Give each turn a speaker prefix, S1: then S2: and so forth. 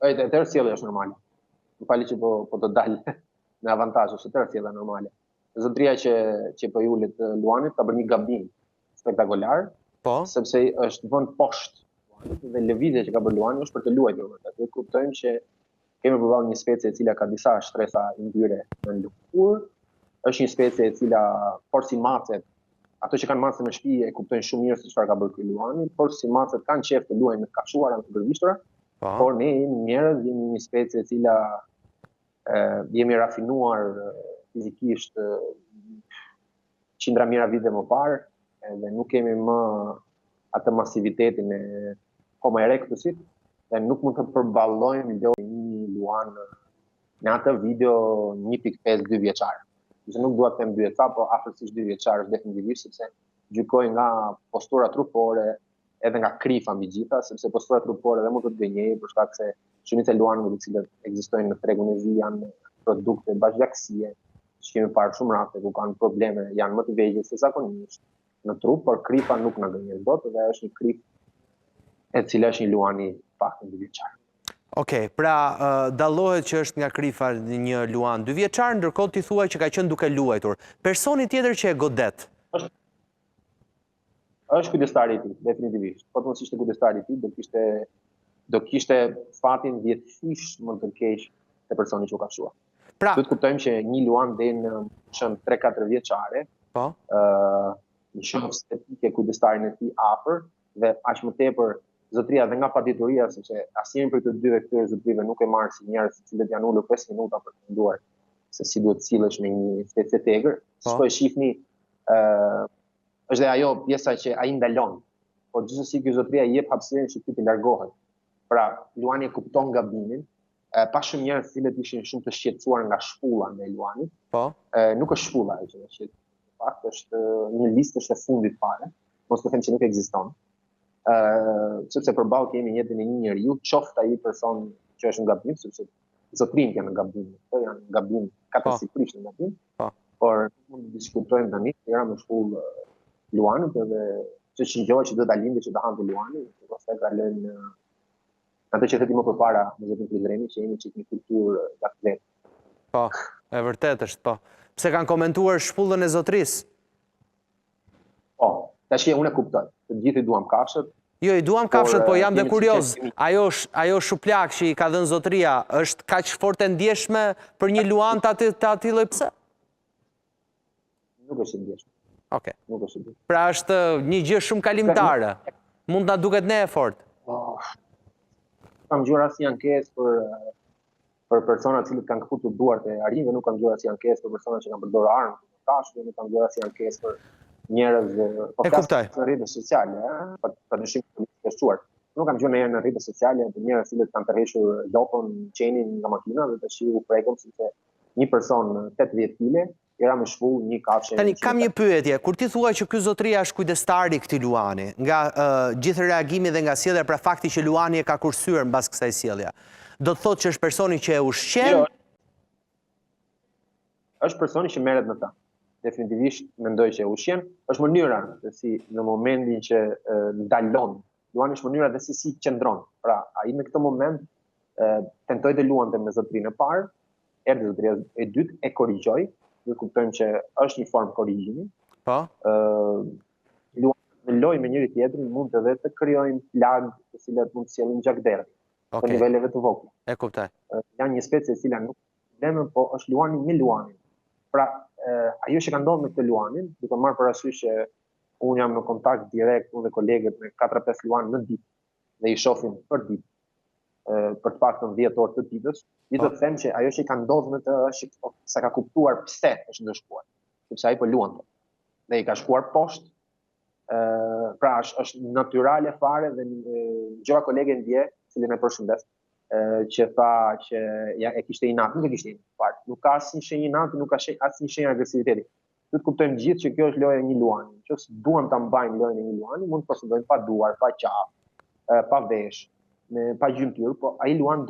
S1: E tërë sjellja është normale. Më fali që po të dalë në avantazh, është tërë sjellja normale. Zotëria që po julet Luanit ka bërë një gabim spektakolar,
S2: Po.
S1: sepse është vënë poshtë dhe lëvizja që ka bërë Luani është për të luajtur me ta. Ne kuptojmë që kemi përballë një specie e cila ka disa shtresa yndyre në luftur, është një specie e cila por si macet, ato që kanë macet në shtëpi e kuptojnë shumë mirë se çfarë ka bërë ky Luani, por si macet kanë qejf të luajnë me kashuara të përvishtura, por ne njerëz jemi një specie e cila jemi rafinuar fizikisht qindra mijëra vite më parë, dhe nuk kemi më atë masivitetin e Homo erectusit, dhe nuk mund të përballojmë një Luan në atë video 1.5-2 vjeçar. Nëse nuk dua të them 2 vjeçar, po afërsisht 2 vjeçar është definitivisht, sepse gjykoj nga postura trupore, edhe nga krifa mbi gjitha, sepse postura trupore dhe mund të gënjejë për shkak se shumica e luanëve të cilët ekzistojnë në tregun e zi janë produkte bashkëlaktësie, që kemi parë shumë raste ku kanë probleme, janë më të vegjël se zakonisht në trup, por krifa nuk na gënjen dot dhe është një krip e cila është një Luani pak 2 vjeçar.
S2: Okej, pra dallohet që është nga krifa një Luan 2 vjeçar, ndërkohë ti thua që ka qenë duke luajtur. Personi tjetër që e godet.
S1: Është kujdestari i tij, definitivisht. Po të mos ishte kujdestari i tij, do kishte fatin 10 fish më të keq te personi që u ka fshuar.
S2: Pra,
S1: duhet kuptojmë që një Luan deri në 3-4 vjeçare,
S2: po,
S1: një shumë estetike kujdestarin e tij afër dhe aq më tepër zotëria dhe nga padituria, sepse asnjëri prej të dyve këtyre zotrive nuk e marr si njerëz të cilët janë ulur 5 minuta për të menduar se si duhet sillesh me një specie tegër. Po e shihni, është dhe ajo pjesa që ai ndalon, por gjithsesi ky zotëria i jep hapësirën që ky të largohet. Pra, Luani e kupton gabimin, pa shumë njerëz të cilët ishin shumë të shqetësuar nga shpulla me Luanit.
S2: Po.
S1: Nuk është shpulla ajo që është. Në fakt është një listë e fundit fare, mos të them që nuk ekziston. Sepse përballë kemi jetën e një njeriu, qoftë ai person që është në gabim, sepse zotrinjt janë në gabim, këto janë në gabim katastrofikisht në gabim. Por mund të diskutojmë tani era më shpull Luanit edhe që shigjohet që do ta lindë që do hante Luani, pastaj kalojnë atë që theti më përpara me zotin Prizreni që jemi çik një kulturë gazet.
S2: Po, e vërtet është, po. Pse kanë komentuar shpullën e zotrisë?
S1: Po, tash unë e kuptoj. Të gjithë i duam kafshët.
S2: Jo, i duam kafshët, po jam dhe kurioz. Ajo shuplak që i ka dhënë zotria është kaq fort e ndjeshme për një Luan të atij lloji pse?
S1: Nuk është e ndjeshme.
S2: Okej.
S1: Nuk është e ndjeshme.
S2: Pra është një gjë shumë kalimtare. Mund na duket ne e fortë.
S1: Kam dëgjuar asnjë ankesë për persona të cilët kanë kaputur duart e arinjve, nuk kam dëgjuar asnjë ankesë për persona që kanë përdorur armë, kafshë, nuk kam dëgjuar asnjë ankesë për njerëz në rrjetet sociale, padyshim të shtuar. Nuk kam dëgjuar ndonjëherë në rrjetet sociale për njerëz që kanë tërhequr lopën, qenin nga makina dhe tash u prekën sepse një person 80 kg era me shpull një kafshë.
S2: Tani kam një pyetje, kur ti thua që ky zotria është kujdestari i këtij Luani, nga gjithë reagimi dhe nga sjellja, pra fakti që Luani e ka kursyer mbas kësaj sjellje, do të thotë që është personi që e ushqen?
S1: Është personi që merret me ta. Definitivisht mendoj që e ushqen, është mënyra se si në momentin që ndalon. Luani është mënyra dhe se si qëndron. Pra, ai në këtë moment tentoi të luante me zotrinë e parë, erdhi zotria e dytë e korrigjoi. Ne kuptojmë që është një formë korrigjimi.
S2: Po.
S1: Luani në lojë me njëri tjetrin mund edhe të krijojnë plagë të cilat mund të sjellin gjakderdhje. Në niveleve të vogla.
S2: E kuptoj.
S1: Janë një specie e cila nuk problemin, po është Luani me Luanin. Pra, ajo që ka ndodhur me këtë Luanin, duke marrë parasysh që unë jam në kontakt direkt unë dhe kolegët me 4-5 Luan në ditë dhe i shohim për ditë, për të paktën 10 orë të ditës, i do të them që ajo që ka ndodhur me të është sa ka kuptuar pse është ndëshkuar, sepse ai po luante. Dhe i ka shkuar poshtë, pra është natyrale fare dhe gjova kolege ndje, cilin e përshëndes, që tha që e kishte inat, nuk e kishte inat, nuk ka asnjë shenjë inati, nuk ka asnjë shenjë agresiviteti. Duhet kuptojmë gjithë që kjo është loja e një Luani. Nëse duam ta mbajmë lojën e një Luani, mund të posëdojmë pa duar, pa qafë, pa vesh, pa gjymtyr, po ai Luan